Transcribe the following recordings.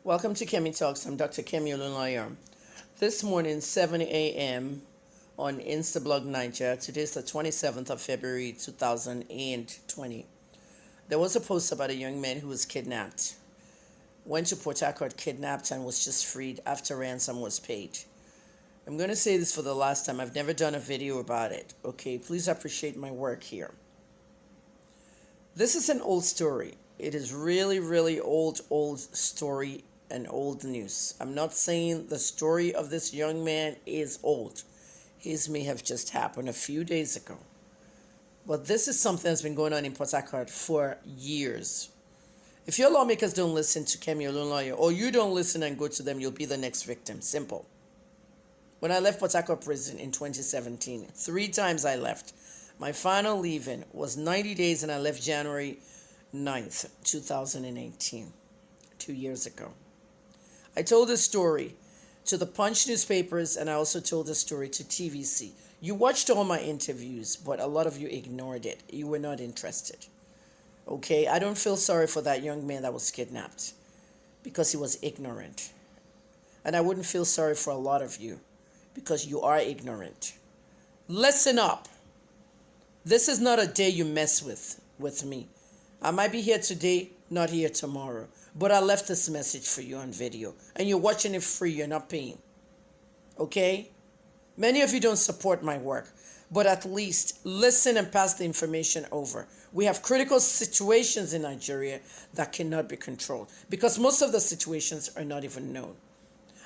Welcome to Kemi Talks. I'm Dr. Kemi Olunloyo. This morning, 7 a.m. on Instablog Niger. Today is the 27th of February 2020. There was a post about a young man who was kidnapped. Went to Port Harcourt, kidnapped, and was just freed after ransom was paid. I'm going to say this for the last time. I've never done a video about it. Okay, please appreciate my work here. This is an old story. It is really old story and old news. I'm not saying the story of this young man is old. His may have just happened a few days ago. But this is something that's been going on in Port Harcourt for years. If your lawmakers don't listen to Kemi Olunloyo, or you don't listen and go to them, you'll be the next victim. Simple. When I left Port Harcourt prison in 2017, 3 times I left. My final leaving was 90 days and I left January 9th, 2018, 2 years ago. I told this story to the Punch newspapers and I also told the story to TVC. You watched all my interviews, but a lot of you ignored it. You were not interested. Okay, I don't feel sorry for that young man that was kidnapped because he was ignorant. And I wouldn't feel sorry for a lot of you because you are ignorant. Listen up. This is not a day you mess with me. I might be here today, not here tomorrow. But I left this message for you on video. And you're watching it free, you're not paying. Okay? Many of you don't support my work. But at least listen and pass the information over. We have critical situations in Nigeria that cannot be controlled. Because most of the situations are not even known.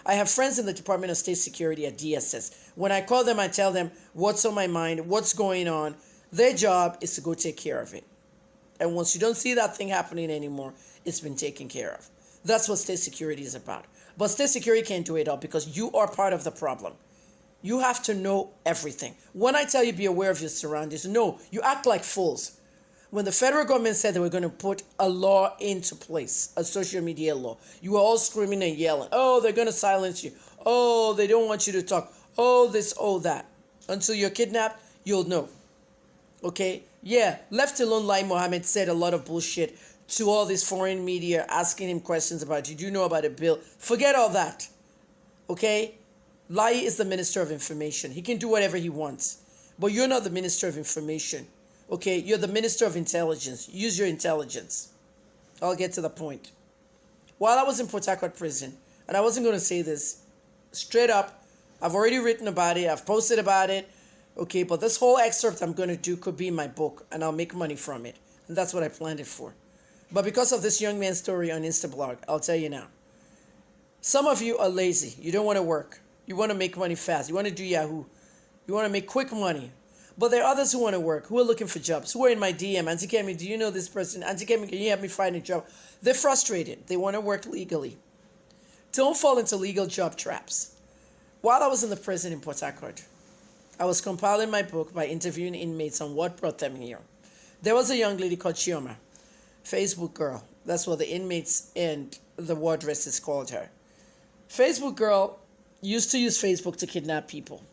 I have friends in the Department of State Security at DSS. When I call them, I tell them what's on my mind, what's going on. Their job is to go take care of it. And once you don't see that thing happening anymore, it's been taken care of. That's what state security is about. But state security can't do it all because you are part of the problem. You have to know everything. When I tell you be aware of your surroundings, no, you act like fools. When the federal government said they were going to put a law into place, a social media law, you were all screaming and yelling, oh, they're going to silence you. Oh, they don't want you to talk. Oh, this, oh, that. Until you're kidnapped, you'll know. Okay? Yeah, left alone, Lai Mohammed said a lot of bullshit to all this foreign media asking him questions about, did you know about a bill? Forget all that. Okay? Lai is the Minister of Information. He can do whatever he wants. But you're not the Minister of Information. Okay? You're the Minister of Intelligence. Use your intelligence. I'll get to the point. While I was in Port Harcourt prison, and I wasn't going to say this straight up, I've already written about it. I've posted about it. Okay, but this whole excerpt I'm going to do could be in my book, and I'll make money from it. And that's what I planned it for. But because of this young man's story on Instablog, I'll tell you now. Some of you are lazy. You don't want to work. You want to make money fast. You want to do Yahoo. You want to make quick money. But there are others who want to work, who are looking for jobs, who are in my DM. Auntie Kemi, do you know this person? Auntie Kemi, can you help me find a job? They're frustrated. They want to work legally. Don't fall into legal job traps. While I was in the prison in Port Harcourt, I was compiling my book by interviewing inmates on what brought them here. There was a young lady called Chioma, Facebook girl. That's what the inmates and the wardresses called her. Facebook girl used to use Facebook to kidnap people.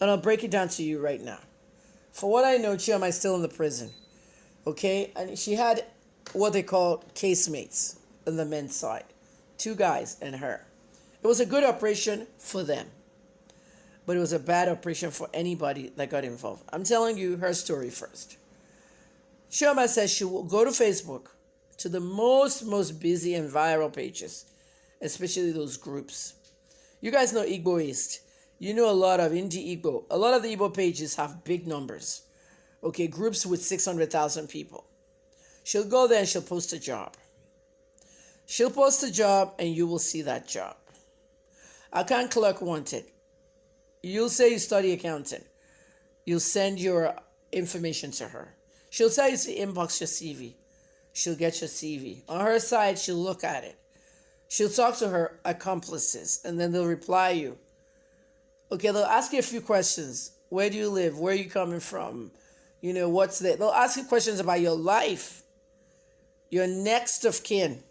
And I'll break it down to you right now. For what I know, Chioma is still in the prison. Okay? And she had what they call casemates on the men's side. 2 guys and her. It was a good operation for them. But it was a bad operation for anybody that got involved. I'm telling you her story first. Chioma says she will go to Facebook, to the most busy and viral pages, especially those groups. You guys know Igboist. You know a lot of Indie Igbo. A lot of the Igbo pages have big numbers. Okay, groups with 600,000 people. She'll go there and she'll post a job. She'll post a job and you will see that job. Account clerk wanted. You'll say you study accounting. You'll send your information to her. She'll tell you to inbox your CV. She'll get your CV. On her side, she'll look at it. She'll talk to her accomplices, and then they'll reply you. Okay, they'll ask you a few questions. Where do you live? Where are you coming from? You know, what's that? They'll ask you questions about your life, your next of kin,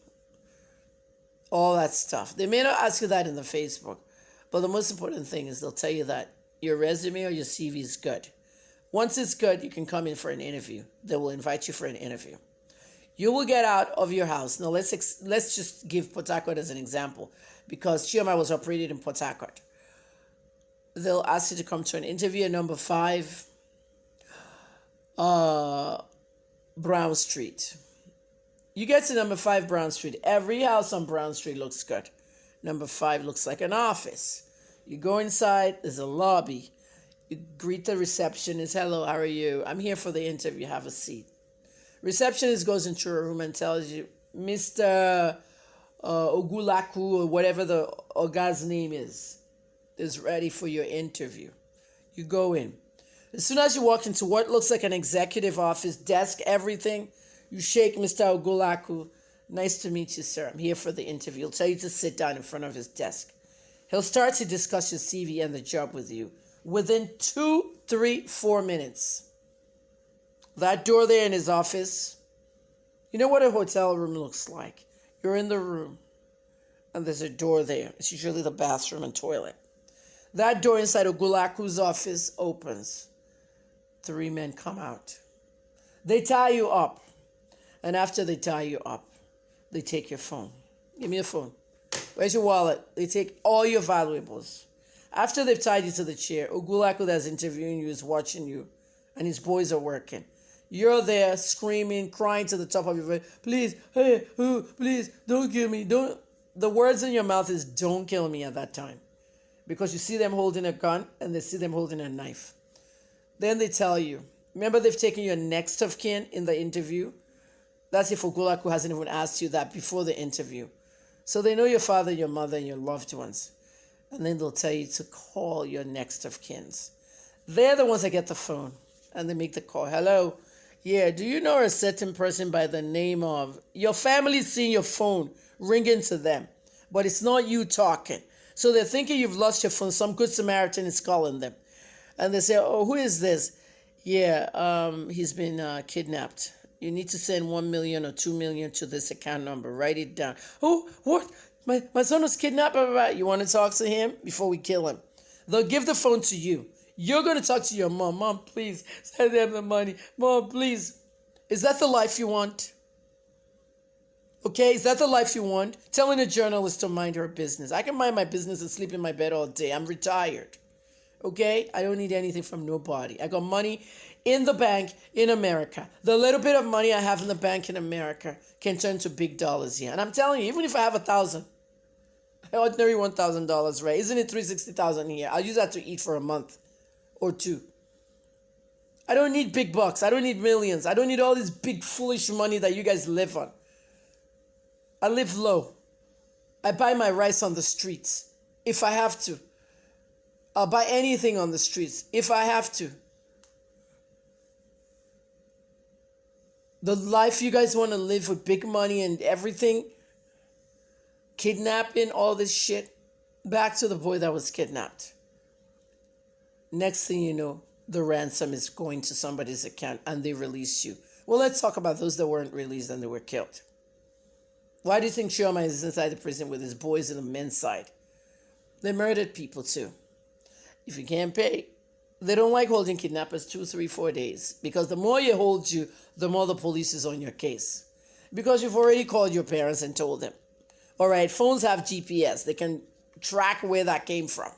all that stuff. They may not ask you that in the Facebook. But the most important thing is they'll tell you that your resume or your CV is good. Once it's good, you can come in for an interview. They will invite you for an interview. You will get out of your house. Now let's just give Port Harcourt as an example, because Chioma was operated in Port Harcourt. They'll ask you to come to an interview at number 5, Brown Street. You get to number 5 Brown Street. Every house on Brown Street looks good. Number 5 looks like an office. You go inside, there's a lobby. You greet the receptionist. Hello, how are you? I'm here for the interview. Have a seat. Receptionist goes into a room and tells you, Mr. Ogulaku, or whatever the Oga's name is ready for your interview. You go in. As soon as you walk into what looks like an executive office, desk, everything, you shake Mr. Ogulaku. Nice to meet you, sir. I'm here for the interview. He'll tell you to sit down in front of his desk. He'll start to discuss your CV and the job with you within 2, 3, 4 minutes. That door there in his office, you know what a hotel room looks like. You're in the room, and there's a door there. It's usually the bathroom and toilet. That door inside Ogulaku's office opens. 3 men come out. They tie you up. And after they tie you up, they take your phone. Give me your phone. Where's your wallet? They take all your valuables. After they've tied you to the chair, Ogulaku that's interviewing you is watching you, and his boys are working. You're there screaming, crying to the top of your voice, please, hey, please, don't kill me. Don't. The words in your mouth is don't kill me at that time. Because you see them holding a gun and they see them holding a knife. Then they tell you, remember they've taken your next of kin in the interview? That's if Ogulaku hasn't even asked you that before the interview. So they know your father, your mother, and your loved ones. And then they'll tell you to call your next of kins. They're the ones that get the phone and they make the call. Hello. Yeah, do you know a certain person by the name of... Your family's seeing your phone ringing to them, but it's not you talking. So they're thinking you've lost your phone. Some good Samaritan is calling them. And they say, oh, who is this? Yeah, he's been kidnapped. You need to send 1 million or 2 million to this account number. Write it down. Oh, what? My son was kidnapped? You want to talk to him before we kill him? They'll give the phone to you. You're going to talk to your mom. Mom, please, send them the money. Mom, please. Is that the life you want? Okay, is that the life you want? Telling a journalist to mind her business. I can mind my business and sleep in my bed all day. I'm retired. Okay? I don't need anything from nobody. I got money in the bank in America. The little bit of money I have in the bank in America can turn to big dollars here. And I'm telling you, even if I have 1,000, ordinary $1,000, right? Isn't it 360,000 here? I'll use that to eat for a month or 2. I don't need big bucks. I don't need millions. I don't need all this big foolish money that you guys live on. I live low. I buy my rice on the streets if I have to. I'll buy anything on the streets if I have to. The life you guys want to live with big money and everything, kidnapping, all this shit, back to the boy that was kidnapped. Next thing you know, the ransom is going to somebody's account and they release you. Well, let's talk about those that weren't released and they were killed. Why do you think Chioma is inside the prison with his boys on the men's side? They murdered people too. If you can't pay, they don't like holding kidnappers 2, 3, 4 days. Because the more you hold you, the more the police is on your case. Because you've already called your parents and told them. All right, phones have GPS. They can track where that came from.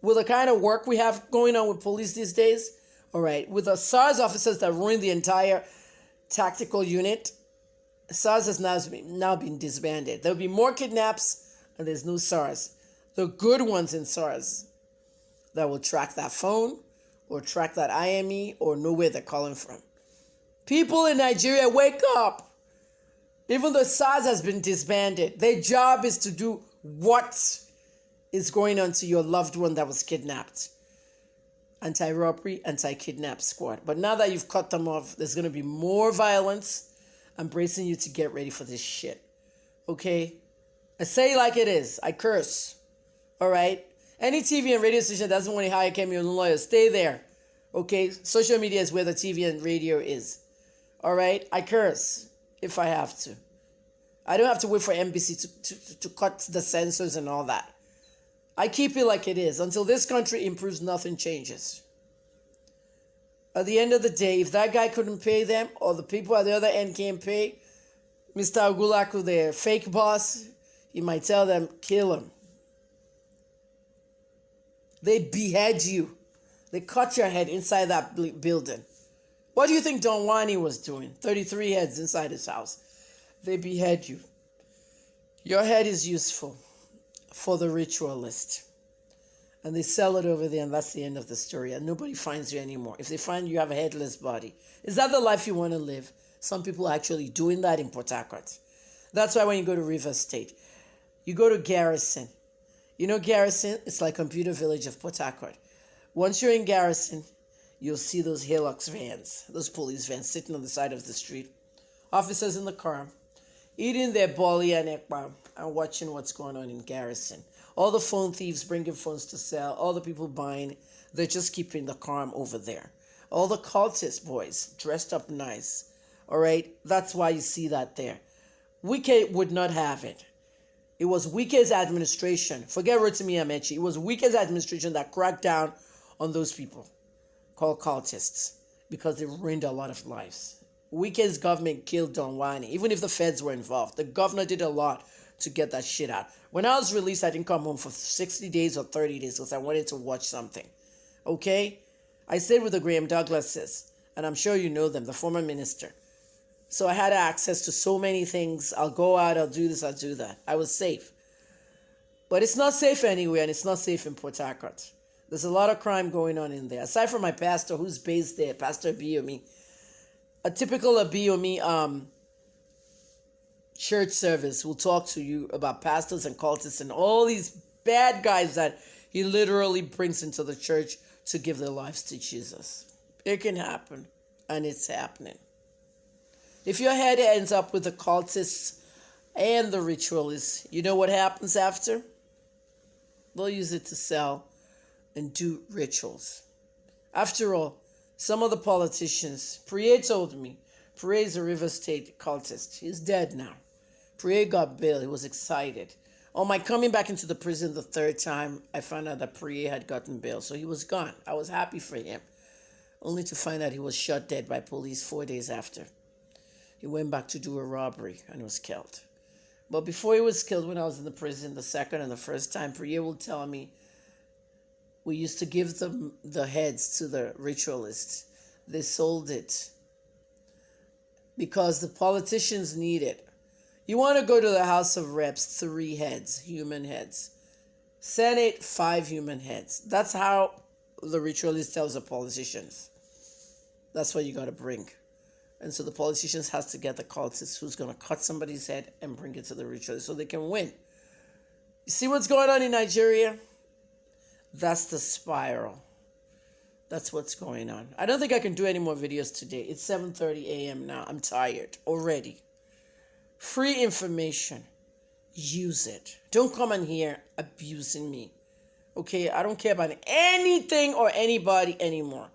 With the kind of work we have going on with police these days, all right, with the SARS officers that ruined the entire tactical unit, SARS has now been disbanded. There'll be more kidnaps and there's no SARS. The good ones in SARS that will track that phone or track that IME or know where they're calling from. People in Nigeria, wake up. Even though SARS has been disbanded, their job is to do what is going on to your loved one that was kidnapped. Anti-robbery, anti-kidnap squad. But now that you've cut them off, there's going to be more violence. I'm bracing you to get ready for this shit. Okay? I say it like it is. I curse. All right? Any TV and radio station that doesn't want to hire Kemi Olunloyo, stay there. Okay? Social media is where the TV and radio is. All right? I curse if I have to. I don't have to wait for NBC to cut the censors and all that. I keep it like it is. Until this country improves, nothing changes. At the end of the day, if that guy couldn't pay them or the people at the other end can't pay, Mr. Ogulaku, their fake boss, he might tell them, kill him. They behead you. They cut your head inside that building. What do you think Don Wani was doing? 33 heads inside his house. They behead you. Your head is useful for the ritualist. And they sell it over there, and that's the end of the story. And nobody finds you anymore. If they find you have a headless body, is that the life you want to live? Some people are actually doing that in Port Harcourt. That's why when you go to River State, you go to Garrison. You know Garrison? It's like Computer Village of Port Harcourt. Once you're in Garrison, you'll see those Hilux vans, those police vans sitting on the side of the street. Officers in the car, eating their boli and ekpa and watching what's going on in Garrison. All the phone thieves bringing phones to sell, all the people buying, they're just keeping the calm over there. All the cultist boys dressed up nice. All right, that's why you see that there. Wike would not have it. It was Wike's administration. Forget Rotimi Amechi. It was Wike's administration that cracked down on those people called cultists because they ruined a lot of lives. Wike's government killed Don Wani, even if the feds were involved. The governor did a lot to get that shit out. When I was released, I didn't come home for 60 days or 30 days because I wanted to watch something. Okay? I stayed with the Graham Douglases, and I'm sure you know them, the former minister. So I had access to so many things. I'll go out, I'll do this, I'll do that. I was safe. But it's not safe anywhere, and it's not safe in Port Harcourt. There's a lot of crime going on in there. Aside from my pastor, who's based there, Pastor Abiyomi, a typical Abiyomi church service will talk to you about pastors and cultists and all these bad guys that he literally brings into the church to give their lives to Jesus. It can happen, and it's happening. If your head ends up with the cultists and the ritualists, you know what happens after? They'll use it to sell and do rituals. After all, some of the politicians, Priye told me, Priye is a River State cultist. He's dead now. Priye got bail. He was excited. On my coming back into the prison the third time, I found out that Priye had gotten bail, so he was gone. I was happy for him, only to find out he was shot dead by police 4 days after. He went back to do a robbery and was killed. But before he was killed, when I was in the prison the second and the first time, Priye will tell me we used to give them the heads to the ritualists. They sold it because the politicians need it. You want to go to the House of Reps, 3 heads, human heads. Senate, 5 human heads. That's how the ritualist tells the politicians. That's what you got to bring. And so the politicians has to get the cultist who's going to cut somebody's head and bring it to the ritualist so they can win. You see what's going on in Nigeria? That's the spiral. That's what's going on. I don't think I can do any more videos today. It's 7:30 a.m. now. I'm tired already. Free information. Use it. Don't come in here abusing me. Okay? I don't care about anything or anybody anymore.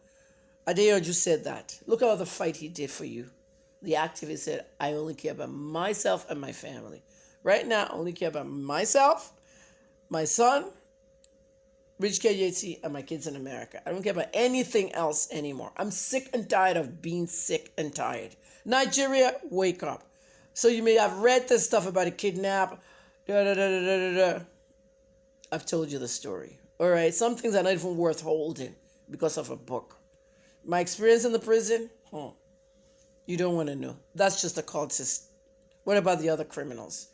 Adeyanju said that. Look at all the fight he did for you. The activist said, I only care about myself and my family. Right now, I only care about myself, my son, Rich KJT, and my kids in America. I don't care about anything else anymore. I'm sick and tired of being sick and tired. Nigeria, wake up. So you may have read this stuff about a kidnap. I've told you the story. All right, some things are not even worth holding because of a book. My experience in the prison, you don't want to know. That's just a cultist. What about the other criminals?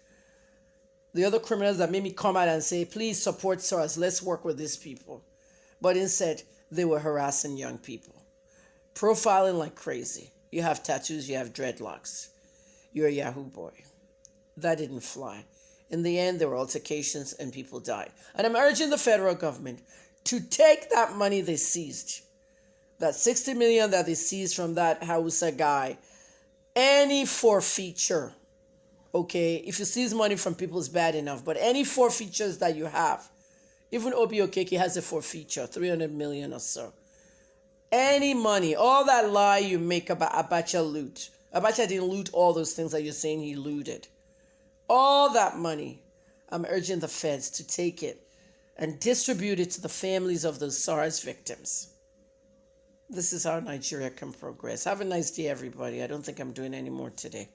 The other criminals that made me come out and say, please support SARS, let's work with these people. But instead, they were harassing young people. Profiling like crazy. You have tattoos, you have dreadlocks. You're a Yahoo boy. That didn't fly. In the end, there were altercations and people died. And I'm urging the federal government to take that money they seized, that 60 million that they seized from that Hausa guy, any forfeiture, okay, if you seize money from people is bad enough, but any forfeitures that you have, even Obi Okeke has a forfeiture, 300 million or so. Any money, all that lie you make about Abacha loot. Abacha didn't loot all those things that you're saying he looted. All that money, I'm urging the feds to take it and distribute it to the families of those SARS victims. This is how Nigeria can progress. Have a nice day, everybody. I don't think I'm doing any more today.